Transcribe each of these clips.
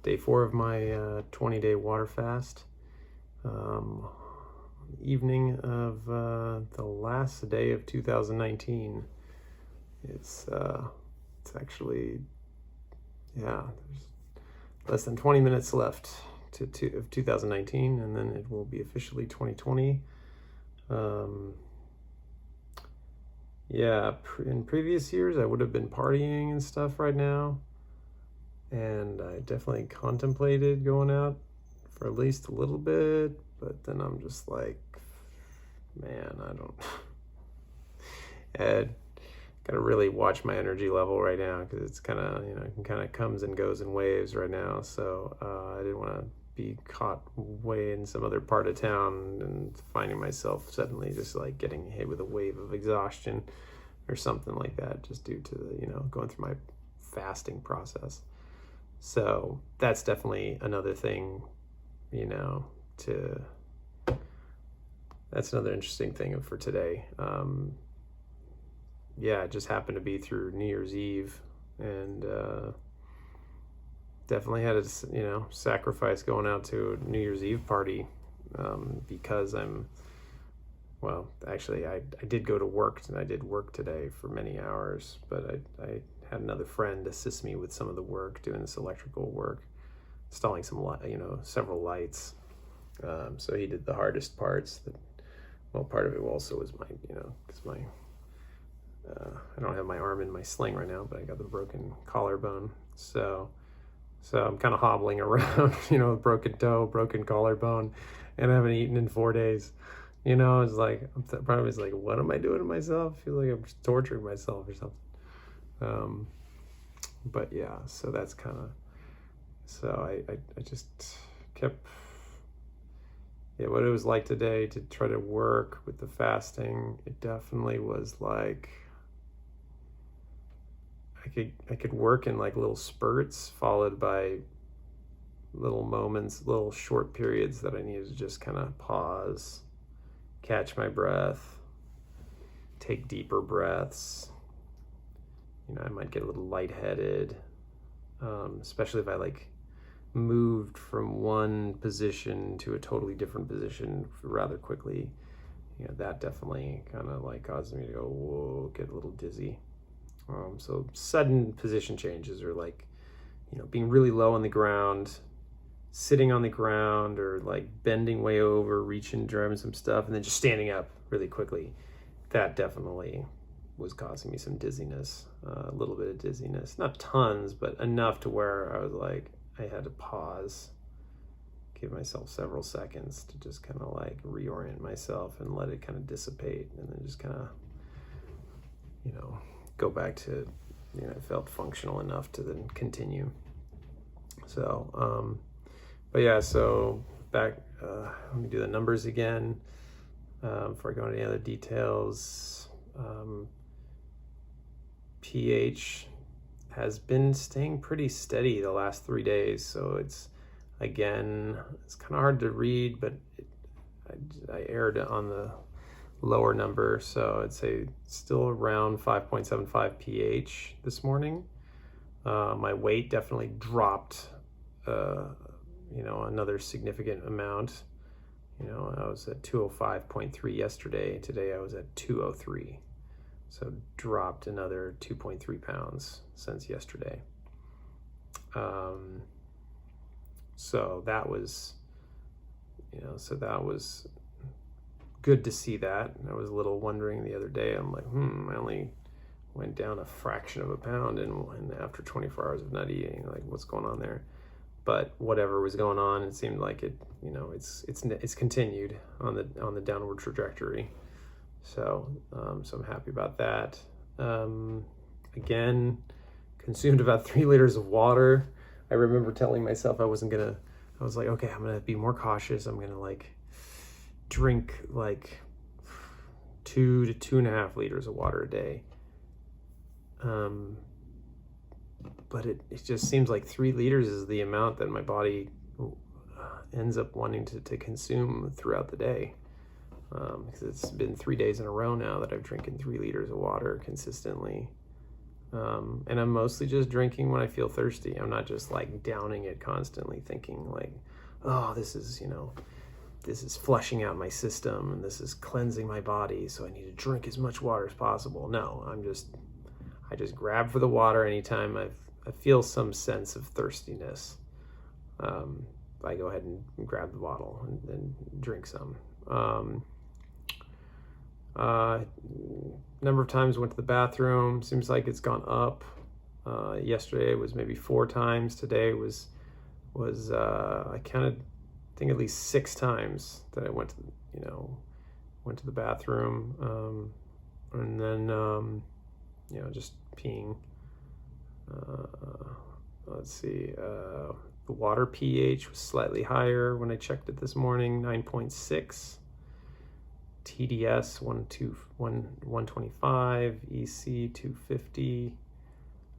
Day 4 of my 20-day water fast. Evening of the last day of 2019. It's actually, yeah, there's less than 20 minutes left of 2019, and then it will be officially 2020. Yeah, in previous years I would have been partying and stuff right now, and I definitely contemplated going out for at least a little bit, but then I'm just like, man, I don't I gotta really watch my energy level right now, because it's kind of, it kind of comes and goes in waves right now. So I didn't want to be caught way in some other part of town and finding myself suddenly just like getting hit with a wave of exhaustion or something like that, just due to going through my fasting process. So that's definitely another thing, that's another interesting thing for today. Yeah, it just happened to be through New Year's Eve, and definitely had to, sacrifice going out to a New Year's Eve party, because well, actually, I did go to work, and I did work today for many hours, but I had another friend assist me with some of the work, doing this electrical work, installing several lights. So he did the hardest parts. Part of it also was my, because I don't have my arm in my sling right now, but I got the broken collarbone. So I'm kind of hobbling around, broken toe, broken collarbone, and I haven't eaten in 4 days. It's like, part of it's like, what am I doing to myself? I feel like I'm just torturing myself or something. But yeah, so that's kind of, so I just kept, yeah, what it was like today to try to work with the fasting. It definitely was like, I could work in like little spurts, followed by little moments, little short periods that I needed to just kind of pause, catch my breath, take deeper breaths. I might get a little lightheaded, especially if I like moved from one position to a totally different position rather quickly. That definitely kind of like caused me to go, whoa, get a little dizzy. So sudden position changes, or like, being really low on the ground, sitting on the ground, or like bending way over, reaching, grabbing some stuff, and then just standing up really quickly. That definitely was causing me some dizziness, a little bit of dizziness, not tons, but enough to where I was like, I had to pause, give myself several seconds to just kind of like reorient myself and let it kind of dissipate, and then just kind of, go back to, it felt functional enough to then continue. So, but yeah, so back, let me do the numbers again, before I go into any other details. pH has been staying pretty steady the last 3 days. So it's kind of hard to read, but I erred on the lower number. So I'd say still around 5.75 pH this morning. My weight definitely dropped, another significant amount. I was at 205.3 yesterday. Today I was at 203. So dropped another 2.3 pounds since yesterday. So that was, good to see that. And I was a little wondering the other day, I'm like, I only went down a fraction of a pound and after 24 hours of not eating, like, what's going on there? But whatever was going on, it seemed like it, it's continued on the downward trajectory. So I'm happy about that. Again, consumed about 3 liters of water. I remember telling myself I was like, okay, I'm gonna be more cautious. I'm gonna like drink like 2 to 2.5 liters of water a day. But it just seems like 3 liters is the amount that my body ends up wanting to consume throughout the day. Because it's been 3 days in a row now that I've drinking 3 liters of water consistently. And I'm mostly just drinking when I feel thirsty. I'm not just like downing it constantly, thinking like, oh, this is, this is flushing out my system and this is cleansing my body, so I need to drink as much water as possible. No, I just grab for the water anytime I feel some sense of thirstiness. I go ahead and grab the bottle and drink some. Number of times went to the bathroom, seems like it's gone up. Yesterday it was maybe 4 times. Today was I counted, I think, at least 6 times that I went to the bathroom, and then just peeing. Let's see, the water pH was slightly higher when I checked it this morning, 9.6. TDS 125, EC 250.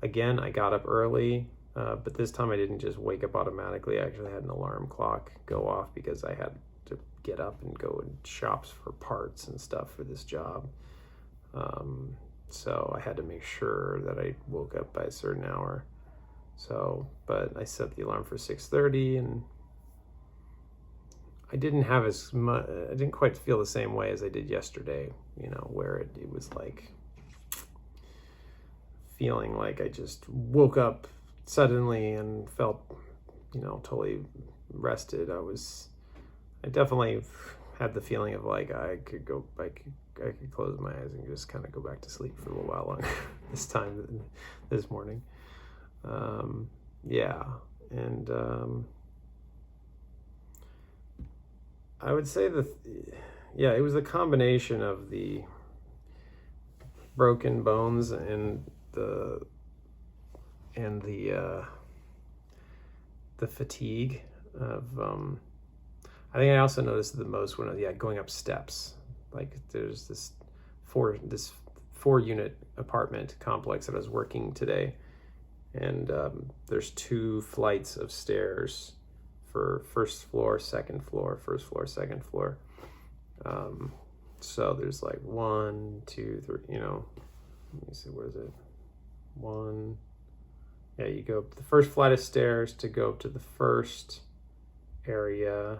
Again, I got up early, but this time I didn't just wake up automatically. I actually had an alarm clock go off because I had to get up and go in shops for parts and stuff for this job. So I had to make sure that I woke up by a certain hour. But I set the alarm for 6:30, and I didn't have as much, I didn't quite feel the same way as I did yesterday, where it was like feeling like I just woke up suddenly and felt, totally rested. I definitely had the feeling of like I could close my eyes and just kind of go back to sleep for a little while longer this morning. And I would say it was a combination of the broken bones and the fatigue of, I think I also noticed the most when going up steps. Like there's this 4-unit apartment complex that I was working today, and there's 2 flights of stairs for first floor, second floor, first floor, second floor. So there's like 1, 2, 3, let me see, where is it? 1. Yeah, you go up the first flight of stairs to go up to the first area,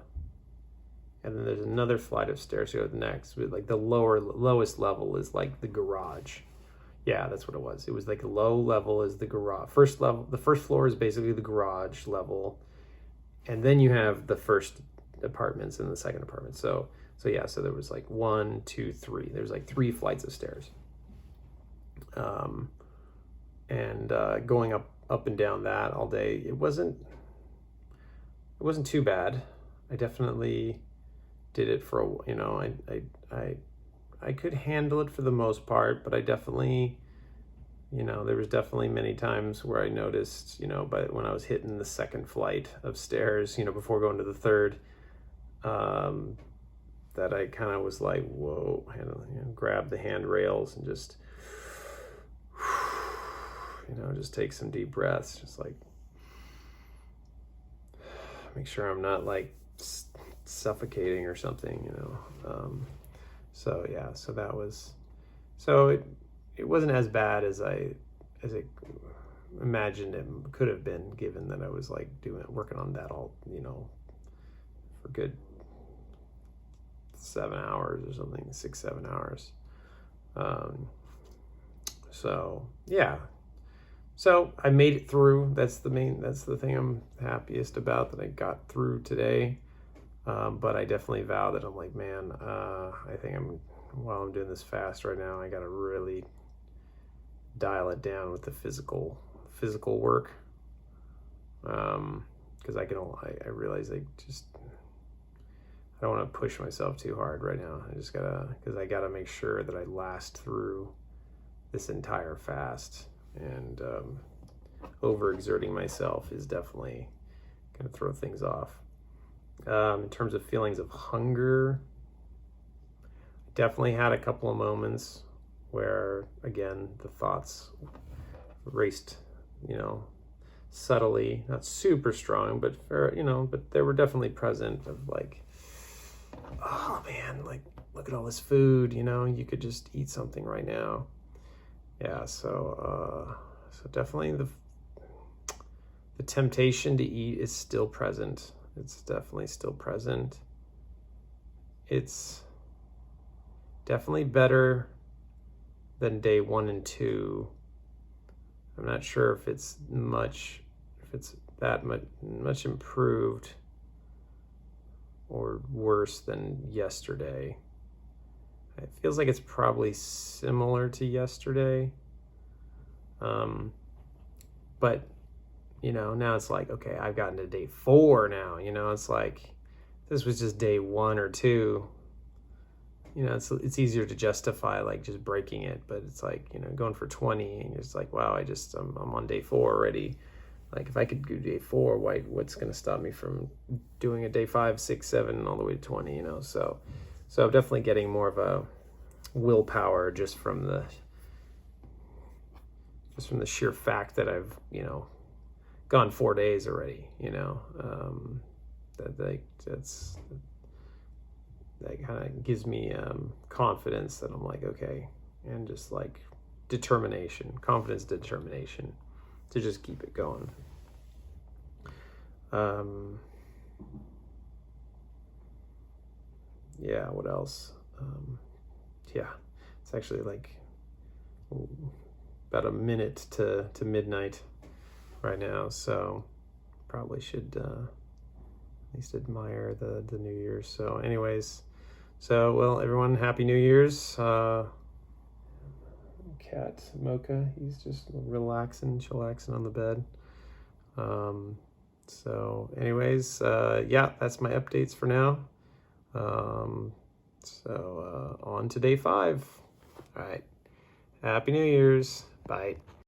and then there's another flight of stairs to go to the next. But like the lowest level is like the garage. Yeah, that's what it was. It was like a low level is the garage. The first floor is basically the garage level, and then you have the first apartments and the second apartment. So there was like 1, 2, 3. There's like 3 flights of stairs. And going up and down that all day, it wasn't too bad. I definitely did it for I could handle it for the most part, but I definitely, there was definitely many times where I noticed, but when I was hitting the second flight of stairs, before going to the third, that I kind of was like, whoa, and grab the handrails and just, just take some deep breaths, just like make sure I'm not like suffocating or something, so that was, it wasn't as bad as I imagined it could have been, given that I was like working on that all, for good 7 hours or something, 6-7 hours. So I made it through. That's the thing I'm happiest about, that I got through today. But I definitely vow that I'm like, man, I think while I'm doing this fast right now, I got to really dial it down with the physical work. Cause I realize I don't want to push myself too hard right now. Cause I gotta make sure that I last through this entire fast, and overexerting myself is definitely gonna throw things off. In terms of feelings of hunger, definitely had a couple of moments where, again, the thoughts raced, subtly, not super strong, but but they were definitely present, of like, oh man, like, look at all this food, you could just eat something right now. Yeah, so So definitely the temptation to eat is still present. It's definitely still present. It's definitely better than day 1 and 2. I'm not sure if it's that much improved or worse than yesterday. It feels like it's probably similar to yesterday. But now it's like, okay, I've gotten to day 4 now. It's like, this was just day 1 or 2. It's easier to justify like just breaking it, but it's like, going for 20 and it's like, wow, I'm on day 4 already. Like, if I could do day 4, what's going to stop me from doing a day 5, 6, 7, all the way to 20, So I'm definitely getting more of a willpower just from the sheer fact that I've, gone 4 days already, that kind of gives me confidence that I'm like, okay, and just like confidence, determination to just keep it going. Yeah, what else? Yeah, it's actually like about a minute to midnight right now, so probably should at least admire the New Year's. So anyways, well, everyone, Happy New Year's. Cat Mocha, he's just relaxing, chillaxing on the bed. So anyways, yeah, that's my updates for now. On to day 5. All right. Happy New Year's. Bye.